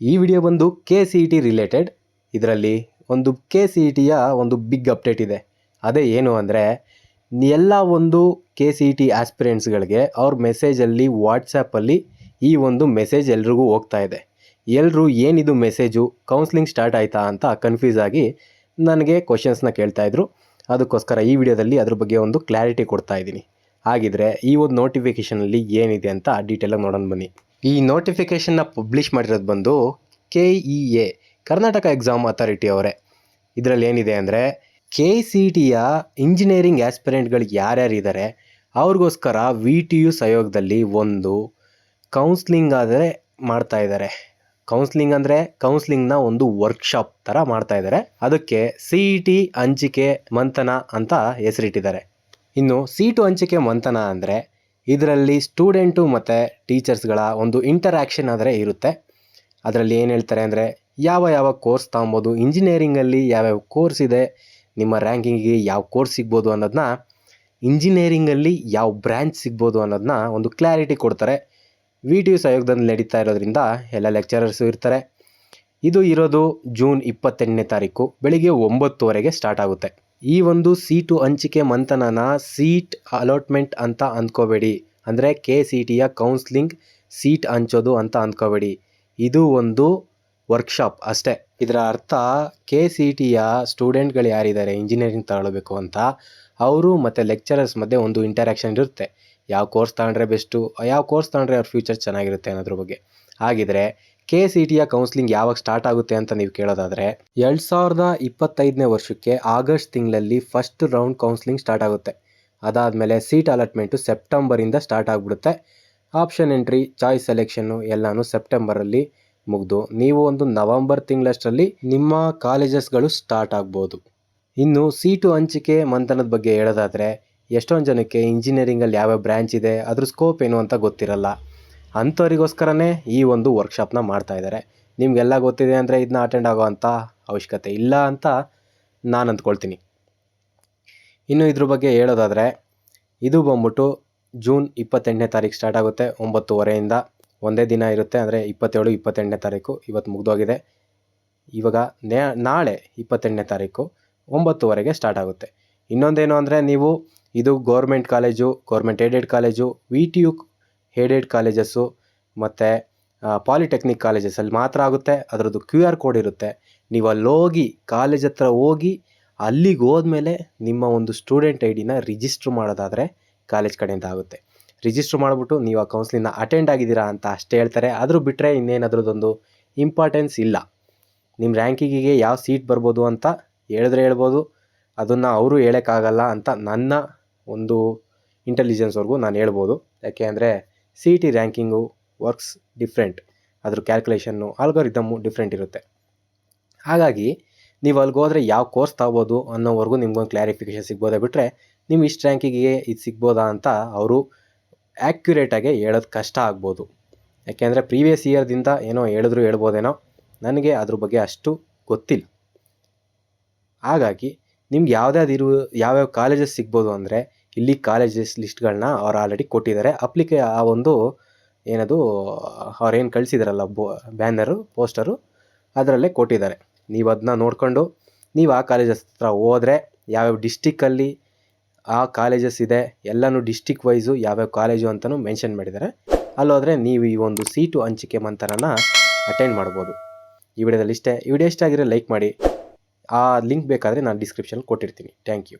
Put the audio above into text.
ಈ ವಿಡಿಯೋ ಬಂದು KCET related. ಇದರಲ್ಲಿ ಒಂದು KCETಯ ಒಂದು ಬಿಗ್ ಅಪ್ಡೇಟ್ ಇದೆ. ಅದೇ ಏನು ಅಂದರೆ ಎಲ್ಲ ಒಂದು KCET ಆಸ್ಪಿರೆಂಟ್ಸ್ಗಳಿಗೆ ಅವ್ರ ಮೆಸೇಜಲ್ಲಿ ವಾಟ್ಸಪ್ಪಲ್ಲಿ ಈ ಒಂದು ಮೆಸೇಜ್ ಎಲ್ರಿಗೂ ಹೋಗ್ತಾ ಇದೆ. ಎಲ್ಲರೂ ಏನಿದು ಮೆಸೇಜು, ಕೌನ್ಸ್ಲಿಂಗ್ ಸ್ಟಾರ್ಟ್ ಆಯಿತಾ ಅಂತ ಕನ್ಫ್ಯೂಸ್ ಆಗಿ ನನಗೆ ಕ್ವಶನ್ಸ್ನ ಕೇಳ್ತಾಯಿದ್ರು. ಅದಕ್ಕೋಸ್ಕರ ಈ ವಿಡಿಯೋದಲ್ಲಿ ಅದ್ರ ಬಗ್ಗೆ ಒಂದು ಕ್ಲಾರಿಟಿ ಕೊಡ್ತಾ ಇದ್ದೀನಿ. ಹಾಗಿದ್ರೆ ಈ ಒಂದು ನೋಟಿಫಿಕೇಷನಲ್ಲಿ ಏನಿದೆ ಅಂತ ಡೀಟೇಲಾಗಿ ನೋಡೋಣ ಬನ್ನಿ. ಈ ನೋಟಿಫಿಕೇಷನ್ನ ಪಬ್ಲಿಷ್ ಮಾಡಿರೋದು ಬಂದು KEA ಕರ್ನಾಟಕ ಎಕ್ಸಾಮ್ ಅಥಾರಿಟಿ ಅವರೇ. ಇದರಲ್ಲಿ ಏನಿದೆ ಅಂದರೆ KCETಯ ಇಂಜಿನಿಯರಿಂಗ್ ಆಸ್ಪಿರೆಂಟ್ಗಳು ಯಾರ್ಯಾರಿದ್ದಾರೆ ಅವ್ರಿಗೋಸ್ಕರ VTU ಸಹಯೋಗದಲ್ಲಿ ಒಂದು ಕೌನ್ಸ್ಲಿಂಗ್ ಆದರೆ ಮಾಡ್ತಾ ಇದ್ದಾರೆ. ಕೌನ್ಸ್ಲಿಂಗ್ ಅಂದರೆ ಕೌನ್ಸ್ಲಿಂಗ್ನ ಒಂದು ವರ್ಕ್ಶಾಪ್ ಥರ ಮಾಡ್ತಾ ಇದ್ದಾರೆ. ಅದಕ್ಕೆ CET ಹಂಚಿಕೆ ಮಂಥನ ಅಂತ ಹೆಸರಿಟ್ಟಿದ್ದಾರೆ. ಇನ್ನು ಸೀಟು ಹಂಚಿಕೆ ಮಂಥನ ಅಂದರೆ ಇದರಲ್ಲಿ ಸ್ಟೂಡೆಂಟು ಮತ್ತು ಟೀಚರ್ಸ್ಗಳ ಒಂದು ಇಂಟರ್ಯಾಕ್ಷನ್ ಆದರೆ ಇರುತ್ತೆ. ಅದರಲ್ಲಿ ಏನು ಹೇಳ್ತಾರೆ ಅಂದರೆ ಯಾವ ಕೋರ್ಸ್ ತೊಗೊಬೋದು, ಇಂಜಿನಿಯರಿಂಗಲ್ಲಿ ಯಾವ್ಯಾವ ಕೋರ್ಸ್ ಇದೆ, ನಿಮ್ಮ ರ್ಯಾಂಕಿಂಗಿಗೆ ಯಾವ ಕೋರ್ಸ್ ಸಿಗ್ಬೋದು ಅನ್ನೋದನ್ನ, ಇಂಜಿನಿಯರಿಂಗಲ್ಲಿ ಯಾವ ಬ್ರ್ಯಾಂಚ್ ಸಿಗ್ಬೋದು ಅನ್ನೋದನ್ನ ಒಂದು ಕ್ಲಾರಿಟಿ ಕೊಡ್ತಾರೆ. VTU ಸಹಯೋಗದಲ್ಲಿ ನಡೀತಾ ಇರೋದ್ರಿಂದ ಎಲ್ಲ ಲೆಕ್ಚರರ್ಸು ಇರ್ತಾರೆ. ಇದು ಇರೋದು ಜೂನ್ 28ನೇ ತಾರೀಕು ಬೆಳಿಗ್ಗೆ 9:00 ಸ್ಟಾರ್ಟ್ ಆಗುತ್ತೆ. ಈ ಒಂದು ಸೀಟು ಹಂಚಿಕೆ ಮಂಥನನ ಸೀಟ್ ಅಲಾಟ್ಮೆಂಟ್ ಅಂತ ಅಂದ್ಕೋಬೇಡಿ. ಅಂದರೆ KCETಯ ಕೌನ್ಸ್ಲಿಂಗ್ ಸೀಟ್ ಹಂಚೋದು ಅಂತ ಅಂದ್ಕೋಬೇಡಿ. ಇದು ಒಂದು ವರ್ಕ್ಶಾಪ್ ಅಷ್ಟೇ. ಇದರ ಅರ್ಥ KCETಯ ಸ್ಟೂಡೆಂಟ್ಗಳು ಯಾರಿದ್ದಾರೆ ಇಂಜಿನಿಯರಿಂಗ್ ತಗೊಳ್ಬೇಕು ಅಂತ, ಅವರು ಮತ್ತು ಲೆಕ್ಚರರ್ಸ್ ಮಧ್ಯೆ ಒಂದು ಇಂಟರ್ಯಾಕ್ಷನ್ ಇರುತ್ತೆ. ಯಾವ ಕೋರ್ಸ್ ತಗೊಂಡ್ರೆ ಬೆಸ್ಟು, ಯಾವ ಕೋರ್ಸ್ ತಗೊಂಡ್ರೆ ಅವ್ರ ಫ್ಯೂಚರ್ ಚೆನ್ನಾಗಿರುತ್ತೆ ಅನ್ನೋದ್ರ ಬಗ್ಗೆ. ಹಾಗಿದ್ರೆ KCETಯ ಕೌನ್ಸ್ಲಿಂಗ್ ಯಾವಾಗ ಸ್ಟಾರ್ಟ್ ಆಗುತ್ತೆ ಅಂತ ನೀವು ಕೇಳೋದಾದರೆ 2025ನೇ ವರ್ಷಕ್ಕೆ ಆಗಸ್ಟ್ ತಿಂಗಳಲ್ಲಿ ಫಸ್ಟ್ ರೌಂಡ್ ಕೌನ್ಸ್ಲಿಂಗ್ ಸ್ಟಾರ್ಟ್ ಆಗುತ್ತೆ. ಅದಾದಮೇಲೆ ಸೀಟ್ ಅಲಾಟ್ಮೆಂಟು ಸೆಪ್ಟೆಂಬರಿಂದ ಸ್ಟಾರ್ಟ್ ಆಗಿಬಿಡುತ್ತೆ. ಆಪ್ಷನ್ ಎಂಟ್ರಿ, ಚಾಯ್ಸ್ ಸೆಲೆಕ್ಷನ್ನು ಎಲ್ಲನೂ ಸೆಪ್ಟೆಂಬರಲ್ಲಿ ಮುಗಿದು ನೀವು ಒಂದು ನವಂಬರ್ ತಿಂಗಳಷ್ಟರಲ್ಲಿ ನಿಮ್ಮ ಕಾಲೇಜಸ್ಗಳು ಸ್ಟಾರ್ಟ್ ಆಗ್ಬೋದು. ಇನ್ನು ಸೀಟು ಹಂಚಿಕೆ ಮಂಥನದ ಬಗ್ಗೆ ಹೇಳೋದಾದರೆ ಎಷ್ಟೊಂದು ಜನಕ್ಕೆ ಇಂಜಿನಿಯರಿಂಗಲ್ಲಿ ಯಾವ್ಯಾವ ಬ್ರ್ಯಾಂಚ್ ಇದೆ, ಅದ್ರ ಸ್ಕೋಪ್ ಏನು ಅಂತ ಗೊತ್ತಿರಲ್ಲ. ಅಂಥವರಿಗೋಸ್ಕರನೇ ಈ ಒಂದು ವರ್ಕ್ಶಾಪ್ನ ಮಾಡ್ತಾ ಇದ್ದಾರೆ. ನಿಮಗೆಲ್ಲ ಗೊತ್ತಿದೆ ಅಂದರೆ ಇದನ್ನ ಅಟೆಂಡ್ ಆಗೋ ಅಂಥ ಅವಶ್ಯಕತೆ ಇಲ್ಲ ಅಂತ ನಾನು ಅಂದ್ಕೊಳ್ತೀನಿ. ಇನ್ನು ಇದ್ರ ಬಗ್ಗೆ ಹೇಳೋದಾದರೆ ಇದು ಬಂದ್ಬಿಟ್ಟು ಜೂನ್ 28ನೇ ತಾರೀಕು ಸ್ಟಾರ್ಟ್ ಆಗುತ್ತೆ. 9:30 ಒಂದೇ ದಿನ ಇರುತ್ತೆ. ಅಂದರೆ 27, 28ನೇ ತಾರೀಕು ಇವತ್ತು ಮುಗಿದೋಗಿದೆ. ಇವಾಗ ನಾಳೆ 28ನೇ ತಾರೀಕು 9:30 ಸ್ಟಾರ್ಟ್ ಆಗುತ್ತೆ. ಇನ್ನೊಂದೇನು ಅಂದರೆ ನೀವು ಇದು government college, government aided college, VTU aided colleges ಮತ್ತು ಪಾಲಿಟೆಕ್ನಿಕ್ ಕಾಲೇಜಸಲ್ಲಿ ಮಾತ್ರ ಆಗುತ್ತೆ. ಅದರದ್ದು QR ಕೋಡ್ ಇರುತ್ತೆ. ನೀವು ಅಲ್ಲೋಗಿ ಕಾಲೇಜ್ ಹತ್ರ ಹೋಗಿ ಅಲ್ಲಿಗೆ ಹೋದ್ಮೇಲೆ ನಿಮ್ಮ ಒಂದು ಸ್ಟೂಡೆಂಟ್ ID-ನ ರಿಜಿಸ್ಟ್ರ್ ಮಾಡೋದಾದರೆ ಕಾಲೇಜ್ ಕಡೆಯಿಂದ ಆಗುತ್ತೆ. ರಿಜಿಸ್ಟ್ರ್ ಮಾಡಿಬಿಟ್ಟು ನೀವು ಆ ಕೌನ್ಸ್ಲಿಂಗ್ನ ಅಟೆಂಡ್ ಆಗಿದ್ದೀರಾ ಅಂತ ಅಷ್ಟೇ ಹೇಳ್ತಾರೆ. ಆದರೂ ಬಿಟ್ಟರೆ ಇನ್ನೇನು ಅದರದ್ದೊಂದು ಇಂಪಾರ್ಟೆನ್ಸ್ ಇಲ್ಲ. ನಿಮ್ಮ ರ್ಯಾಂಕಿಂಗಿಗೆ ಯಾವ ಸೀಟ್ ಬರ್ಬೋದು ಅಂತ ಹೇಳ್ಬೋದು. ಅದನ್ನು ಅವರು ಹೇಳೋಕ್ಕಾಗಲ್ಲ ಅಂತ ನನ್ನ ಒಂದು ಇಂಟೆಲಿಜೆನ್ಸ್ವರೆಗೂ ನಾನು ಹೇಳ್ಬೋದು. ಯಾಕೆ ಅಂದರೆ CET ರ್ಯಾಂಕಿಂಗು ವರ್ಕ್ಸ್ ಡಿಫ್ರೆಂಟ್. ಅದ್ರ ಕ್ಯಾಲ್ಕುಲೇಷನ್ನು ಆಲ್ಗೋರಿದಮ್ಮು ಡಿಫ್ರೆಂಟ್ ಇರುತ್ತೆ. ಹಾಗಾಗಿ ನೀವು ಅಲ್ಲಿಗೆ ಹೋದರೆ ಯಾವ ಕೋರ್ಸ್ ತಗೋಬೋದು ಅನ್ನೋವರೆಗೂ ನಿಮ್ಗೊಂದು ಕ್ಲಾರಿಫಿಕೇಷನ್ ಸಿಗ್ಬೋದೇ ಬಿಟ್ಟರೆ ನಿಮ್ಮ ಇಷ್ಟು ರ್ಯಾಂಕಿಗೆ ಇದು ಸಿಗ್ಬೋದಾ ಅಂತ ಅವರು ಆ್ಯಕ್ಯುರೇಟಾಗಿ ಹೇಳೋದು ಕಷ್ಟ ಆಗ್ಬೋದು. ಯಾಕೆಂದರೆ ಪ್ರೀವಿಯಸ್ ಇಯರ್ದಿಂದ ಏನೋ ಹೇಳ್ಬೋದೇನೋ, ನನಗೆ ಅದ್ರ ಬಗ್ಗೆ ಅಷ್ಟು ಗೊತ್ತಿಲ್ಲ. ಹಾಗಾಗಿ ನಿಮ್ಗೆ ಯಾವ್ಯಾವ ಕಾಲೇಜಸ್ ಸಿಗ್ಬೋದು ಅಂದರೆ ಇಲ್ಲಿ ಕಾಲೇಜಸ್ ಲಿಸ್ಟ್ಗಳನ್ನ ಅವ್ರು ಆಲ್ರೆಡಿ ಕೊಟ್ಟಿದ್ದಾರೆ. ಆ ಒಂದು ಏನದು ಅವ್ರೇನು ಕಳಿಸಿದಾರಲ್ಲ ಬ್ಯಾನರು, ಪೋಸ್ಟರು, ಅದರಲ್ಲೇ ಕೊಟ್ಟಿದ್ದಾರೆ. ನೀವು ಅದನ್ನ ನೋಡಿಕೊಂಡು ನೀವು ಆ ಕಾಲೇಜಸ್ ಹತ್ರ ಹೋದರೆ ಯಾವ್ಯಾವ ಡಿಸ್ಟಿಕ್ಕಲ್ಲಿ ಆ ಕಾಲೇಜಸ್ ಇದೆ ಎಲ್ಲನೂ ಡಿಸ್ಟಿಕ್ ವೈಸು ಯಾವ್ಯಾವ ಕಾಲೇಜು ಅಂತಲೂ ಮೆನ್ಷನ್ ಮಾಡಿದ್ದಾರೆ. ಅಲ್ಲೋದ್ರೆ ನೀವು ಈ ಒಂದು ಸೀಟು ಹಂಚಿಕೆ ಮಂಥನನ ಅಟೆಂಡ್ ಮಾಡ್ಬೋದು. ಈ ವಿಡಿಯೋದಲ್ಲಿ ಇಷ್ಟೇ. ಈ ವಿಡಿಯೋ ಇಷ್ಟ ಆಗಿರೋ ಲೈಕ್ ಮಾಡಿ. ಆ ಲಿಂಕ್ ಬೇಕಾದರೆ ನಾನು ಡಿಸ್ಕ್ರಿಪ್ಷನಲ್ಲಿ ಕೊಟ್ಟಿರ್ತೀನಿ. Thank you.